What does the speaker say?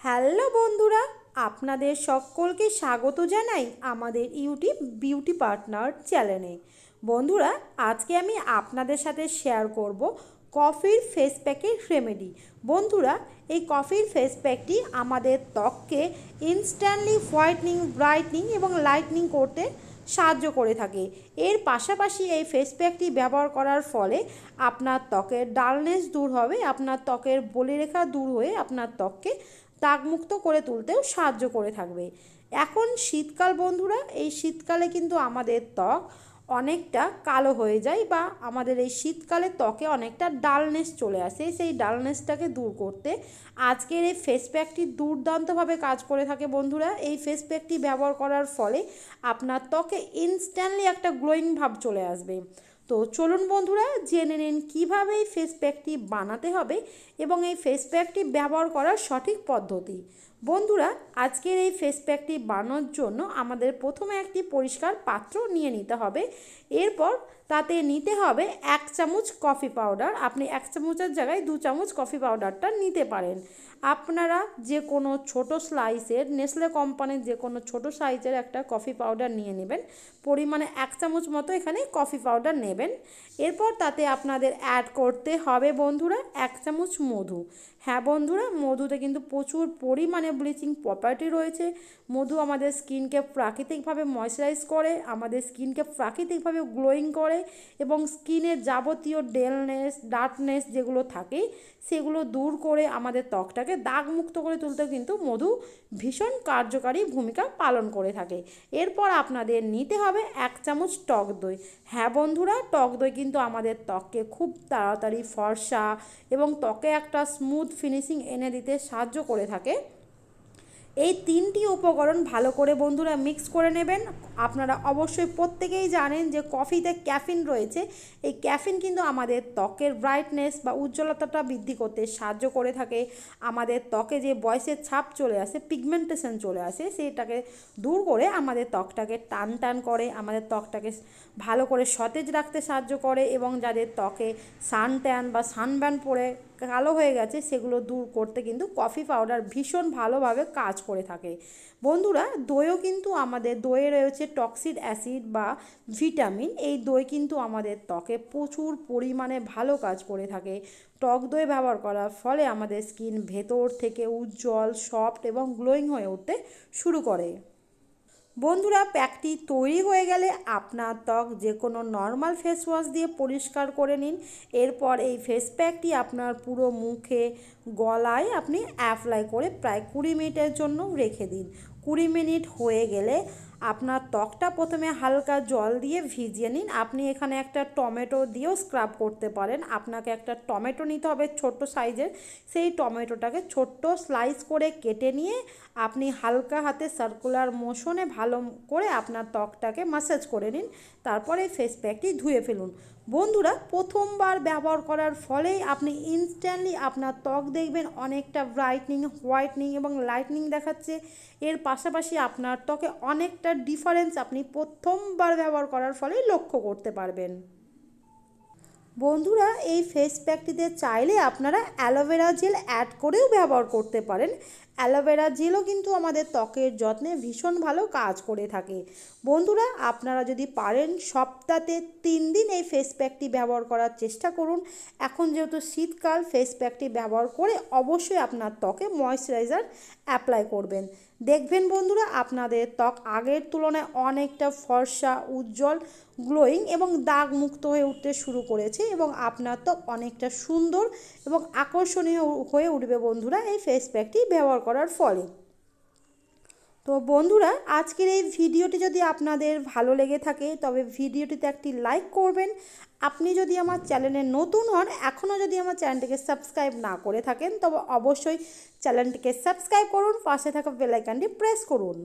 Hello বন্ধুরা, আপনাদের সকলকে স্বাগত জানাই আমাদের ইউটিউব বিউটি পার্টনার চ্যানেলে। বন্ধুরা, আজকে আমি আপনাদের সাথে শেয়ার করব কফির ফেস প্যাকের রেমেডি। বন্ধুরা, এই কফির ফেস প্যাকটি আমাদের ত্বককে ইনস্ট্যান্টলি হোয়াইটনিং, ব্রাইটনিং এবং লাইটনিং করতে সাহায্য করে থাকে। এর পাশাপাশি এই ফেস প্যাকটি ব্যবহার করার ফলে আপনার ত্বকের ডালনেস দূর হবে, আপনার ত্বকের বলিরেখা দূর হয়ে আপনার ত্বককে দাগমুক্ত করে তুলতেও সাহায্য করে থাকবে। এখন শীতকাল বন্ধুরা, এই শীতকালে কিন্তু আমাদের ত্বক অনেকটা কালো হয়ে যায় বা আমাদের এই শীতকালে ত্বকে অনেকটা ডালনেস চলে আসে। সেই ডালনেসটাকে দূর করতে আজকের এই ফেস প্যাকটি দুর্দান্তভাবে কাজ করে থাকে। বন্ধুরা, এই ফেস প্যাকটি ব্যবহার করার ফলে আপনার ত্বকে ইনস্ট্যান্টলি একটা গ্লোয়িং ভাব চলে আসবে। তো চলুন বন্ধুরা, জেনে নিন কীভাবে এই ফেস প্যাকটি বানাতে হবে এবং এই ফেস প্যাকটি ব্যবহার করার সঠিক পদ্ধতি। বন্ধুরা, আজকের এই ফেস প্যাকটি বানানোর জন্য আমাদের প্রথমে একটি পরিষ্কার পাত্র নিয়ে নিতে হবে। এরপর তাতে নিতে হবে 1 চামচ কফি পাউডার। আপনি 1 চামচের জায়গায় 2 চামচ কফি পাউডারটা নিতে পারেন। আপনারা যে কোনো ছোট স্লাইসের নেসলে কোম্পানির যে কোনো ছোট সাইজের একটা কফি পাউডার নিয়ে নেবেন। পরিমাণে 1 চামচ মতো এখানে কফি পাউডার নেবেন। এরপর তাতে আপনাদের অ্যাড করতে হবে বন্ধুরা 1 চামচ মধু। হ্যাঁ বন্ধুরা, মধুতে কিন্তু প্রচুর পরিমাণে ব্লিচিং প্রপার্টি রয়েছে। মধু আমাদের স্কিনকে প্রাকৃতিকভাবে ময়শ্চারাইজ করে, আমাদের স্কিনকে প্রাকৃতিকভাবে গ্লোয়িং করে এবং স্কিনের যাবতীয় ডেলনেস, ডার্কনেস যেগুলো থাকে সেগুলো দূর করে আমাদের ত্বকটাকে দাগমুক্ত করে তুলতেও কিন্তু মধু ভীষণ কার্যকারী ভূমিকা পালন করে থাকে। এরপর আপনাদের নিতে হবে 1 চামচ টক দই। হ্যাঁ বন্ধুরা, টক দই কিন্তু আমাদের ত্বককে খুব তাড়াতাড়ি ফর্সা এবং ত্বকে একটা স্মুথ ফিনিশিং এনে দিতে সাহায্য করে থাকে। এই 3টি উপকরণ ভালো করে বন্ধুরা মিক্স করে নেবেন। আপনারা অবশ্যই প্রত্যেকেই জানেন যে কফিতে ক্যাফিন রয়েছে। এই ক্যাফিন কিন্তু আমাদের ত্বকের ব্রাইটনেস বা উজ্জ্বলতাটা বৃদ্ধি করতে সাহায্য করে থাকে। আমাদের ত্বকে যে বয়সের ছাপ চলে আসে, পিগমেন্টেশন চলে আসে, সেটাকে দূর করে আমাদের ত্বকটাকে টান টান করে, আমাদের ত্বকটাকে ভালো করে সতেজ রাখতে সাহায্য করে এবং যাদের ত্বকে সান ট্যান বা সানবার্ন পড়ে কালো হয়ে গেছে সেগুলো দূর করতে কিন্তু কফি পাউডার ভীষণ ভালোভাবে কাজ করে থাকে। বন্ধুরা, দইও কিন্তু আমাদের দইয়ে রয়েছে টক্সিক অ্যাসিড বা ভিটামিন। এই দই কিন্তু আমাদের ত্বকে প্রচুর পরিমাণে ভালো কাজ করে থাকে। টক দই ব্যবহার করার ফলে আমাদের স্কিন ভেতর থেকে উজ্জ্বল, সফট এবং গ্লোয়িং হয়ে উঠতে শুরু করে। বন্ধুরা, প্যাকটি তৈরি হয়ে গেলে আপনার ত্বক যে কোনো নর্মাল ফেস ওয়াশ দিয়ে পরিষ্কার করে নিন। এরপর এই ফেস প্যাকটি আপনার পুরো মুখে, গলায় আপনি অ্যাপ্লাই করে প্রায় 20 মিনিটের জন্য রেখে দিন। 20 মিনিট হয়ে গেলে আপনার ত্বকটা প্রথমে হালকা জল দিয়ে ভিজিয়ে নিন। আপনি এখানে একটা টমেটো দিয়েও স্ক্রাব করতে পারেন। আপনাকে একটা টমেটো নিতে হবে ছোট্ট সাইজের। সেই টমেটোটাকে ছোট্ট স্লাইস করে কেটে নিয়ে আপনি হালকা হাতে সার্কুলার মোশনে ভালো করে আপনার ত্বকটাকে ম্যাসাজ করে নিন। তারপরে ফেস প্যাকটি ধুয়ে ফেলুন। বন্ধুরা, প্রথমবার ব্যবহার করার ফলেই আপনি ইনস্ট্যান্টলি আপনার ত্বক দেখবেন অনেকটা ব্রাইটনিং, হোয়াইটনিং এবং লাইটনিং দেখাচ্ছে। এর পাশাপাশি আপনার ত্বকে অনেকটা ডিফারেন্স আপনি প্রথমবার ব্যবহার করার ফলেই লক্ষ্য করতে পারবেন। বন্ধুরা, এই ফেস প্যাকটিতে চাইলে আপনারা অ্যালোভেরা জেল অ্যাড করেও ব্যবহার করতে পারেন। অ্যালোভেরা জেলও কিন্তু আমাদের ত্বকের যত্নে ভীষণ ভালো কাজ করে থাকে। বন্ধুরা, আপনারা যদি পারেন সপ্তাহে 3 দিন এই ফেস প্যাকটি ব্যবহার করার চেষ্টা করুন। এখন যেহেতু শীতকাল, ফেস প্যাকটি ব্যবহার করে অবশ্যই আপনার ত্বকে ময়শ্চারাইজার অ্যাপ্লাই করবেন। দেখবেন বন্ধুরা, আপনাদের ত্বক আগের তুলনায় অনেকটা ফর্সা, উজ্জ্বল, গ্লোয়িং এবং দাগ মুক্ত হয়ে উঠতে শুরু করেছে এবং আপনার ত্বক অনেকটা সুন্দর এবং আকর্ষণীয় হয়ে উঠবে বন্ধুরা এই ফেস প্যাকটি ব্যবহার করার ফলে। তো বন্ধুরা, আজকের এই ভিডিওটি যদি আপনাদের ভালো লেগে থাকে তবে ভিডিওটিতে একটি লাইক করবেন। আপনি যদি আমার চ্যানেলে নতুন হন, এখনও যদি আমার চ্যানেলটিকে সাবস্ক্রাইব না করে থাকেন তবে অবশ্যই চ্যানেলটিকে সাবস্ক্রাইব করুন, পাশে থাকা বেল আইকনটি প্রেস করুন।